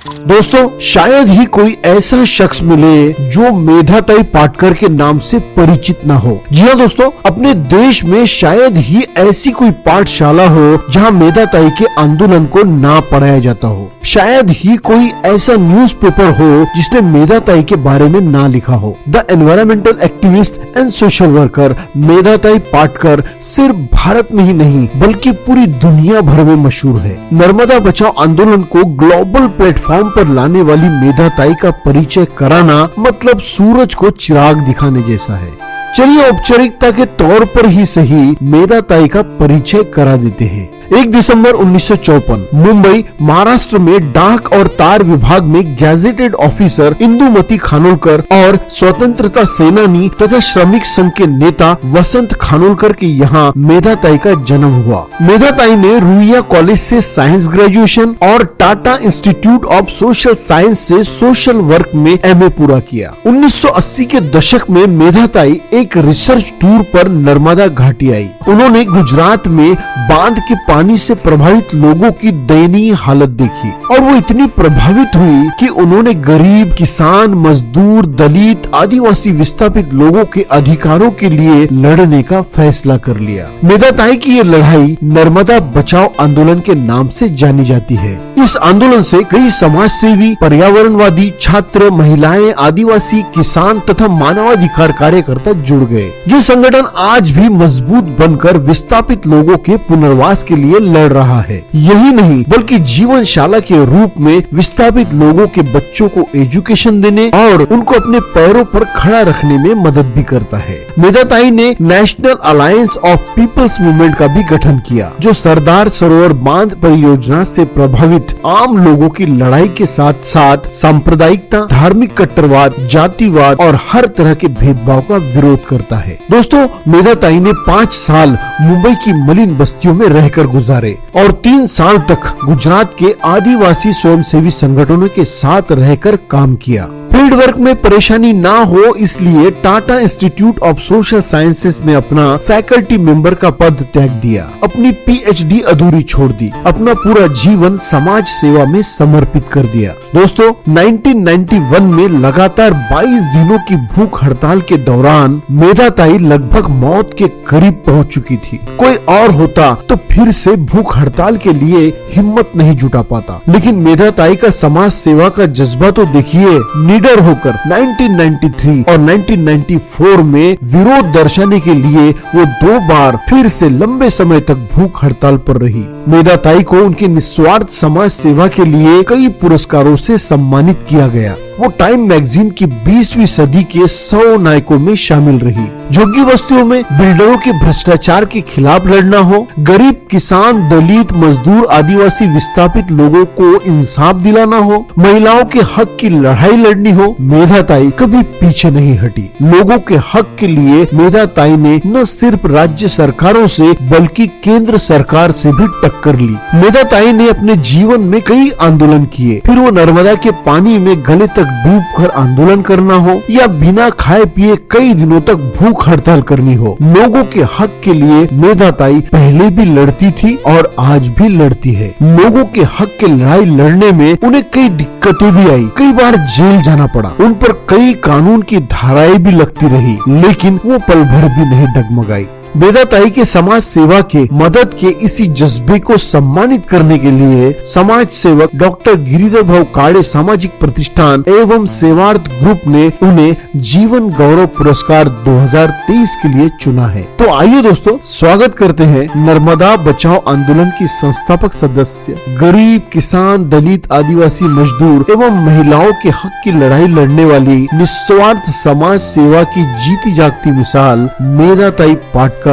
दोस्तों, शायद ही कोई ऐसा शख्स मिले जो मेधाताई पाटकर के नाम से परिचित ना हो। जी हाँ दोस्तों, अपने देश में शायद ही ऐसी कोई पाठशाला हो जहाँ मेधाताई के आंदोलन को ना पढ़ाया जाता हो। शायद ही कोई ऐसा न्यूज़पेपर हो जिसने मेधाताई के बारे में ना लिखा हो। The environmental activist and social worker Medhatai Patkar सिर्फ भारत में ही नहीं बल्कि पूरी दुनिया भर में मशहूर है। नर्मदा बचाओ आंदोलन को ग्लोबल प्लेटफॉर्म पर लाने वाली मेधाताई का परिचय कराना मतलब सूरज को चिराग दिखाने जैसा है। चलिए औपचारिकता के तौर पर ही सही मेधाताई का परिचय करा देते हैं। 1 दिसंबर 1954 मुंबई महाराष्ट्र में डाक और तार विभाग में गैजेटेड ऑफिसर इंदुमती खानोलकर और स्वतंत्रता सेनानी तथा श्रमिक संघ के नेता वसंत खानोलकर के यहाँ मेधाताई का जन्म हुआ। मेधाताई ने रुइया कॉलेज से साइंस ग्रेजुएशन और Tata institute of social science से सोशल वर्क में MA पूरा किया। 1980 के दशक में मेधाताई एक रिसर्च टूर पर नर्मदा घाटी आई। उन्होंने गुजरात में बांध के पानी से प्रभावित लोगों की दयनीय हालत देखी और वो इतनी प्रभावित हुई कि उन्होंने गरीब, किसान, मजदूर, दलित, आदिवासी विस्थापित लोगों के अधिकारों के लिए लड़ने का फैसला कर लिया। मेधाताई की ये लड़ाई नर्मदा बचाओ आंदोलन के नाम से जानी जाती है। इस आंदोलन से कई समाज सेवी, पर्यावरणवादी, छात्र, महिलाएं, आदिवासी, किसान तथा मानवाधिकार कार्यकर्ता जुड़ गए। ये संगठन आज भी मजबूत बनकर विस्थापित लोगों के पुनर्वास के लिए लड़ रहा है। यही नहीं बल्कि जीवनशाला के रूप में विस्थापित लोगों के बच्चों को एजुकेशन देने और उनको अपने पैरों पर खड़ा रखने में मदद भी करता है। मेधाताई ने national alliance of people's movement का भी गठन किया, जो सरदार सरोवर बांध परियोजना से प्रभावित आम लोगों की लड़ाई के साथ साथ सांप्रदायिकता, धार्मिक कट्टरवाद, जातिवाद और हर तरह के भेदभाव का विरोध करता है। दोस्तों, मेधाताई ने 5 साल मुंबई की मलिन बस्तियों में रहकर गुजारे और 3 साल तक गुजरात के आदिवासी स्वयंसेवी संगठनों के साथ रहकर काम किया। फील्ड वर्क में परेशानी ना हो इसलिए Tata institute of social sciences में अपना फैकल्टी मेंबर का पद त्याग दिया, अपनी PhD अधूरी छोड़ दी, अपना पूरा जीवन समाज सेवा में समर्पित कर दिया। दोस्तों, 1991 में लगातार 22 दिनों की भूख हड़ताल के दौरान मेधाताई लगभग मौत के करीब पहुंच चुकी थी। कोई और होता तो फिर से भूख हड़ताल के लिए हिम्मत नहीं जुटा पाता, लेकिन मेधाताई का समाज सेवा का जज्बा तो देखिए। निडर होकर 1993 और 1994 में विरोध दर्शाने के लिए वो 2 बार फिर से लंबे समय तक भूख हड़ताल पर रही। मेधाताई को उनके निस्वार्थ समाज सेवा के लिए कई पुरस्कारों से सम्मानित किया गया। वो टाइम मैगजीन की 20वीं सदी के 100 नायकों में शामिल रही। झुग्गी बस्तियों में बिल्डरों के भ्रष्टाचार के खिलाफ लड़ना हो, गरीब, किसान, दलित, मजदूर, आदिवासी विस्थापित लोगों को इंसाफ दिलाना हो, महिलाओं के हक की लड़ाई लड़नी हो, मेधाताई कभी पीछे नहीं हटी। लोगों के हक के लिए मेधाताई ने न सिर्फ राज्य सरकारों से बल्कि केंद्र सरकार से भी टक्कर ली। मेधाताई ने अपने जीवन में कई आंदोलन किए, फिर वो नर्मदा के पानी में गले तक डूबकर आंदोलन करना हो या बिना खाए पिए कई दिनों तक भूख हड़ताल करनी हो, लोगों के हक के लिए मेधाताई पहले भी लड़ती थी और आज भी लड़ती है। लोगों के हक की लड़ाई लड़ने में उन्हें कई दिक्कतें भी आई, कई बार जेल जाना पड़ा, उन पर कई कानून की धाराएं भी लगती रही, लेकिन वो पल भर भी नहीं डगमगाई। मेधाताई के समाज सेवा के मदद के इसी जज्बे को सम्मानित करने के लिए समाज सेवक डॉक्टर गिरिधर भाऊ काड़े सामाजिक प्रतिष्ठान एवं सेवार्थ ग्रुप ने उन्हें जीवन गौरव पुरस्कार 2023 के लिए चुना है। तो आइए दोस्तों, स्वागत करते हैं नर्मदा बचाओ आंदोलन की संस्थापक सदस्य, गरीब, किसान, दलित, आदिवासी, मजदूर एवं महिलाओं के हक की लड़ाई लड़ने वाली निस्वार्थ समाज सेवा की जीती जागती मिसाल मेधाताई पाटकर।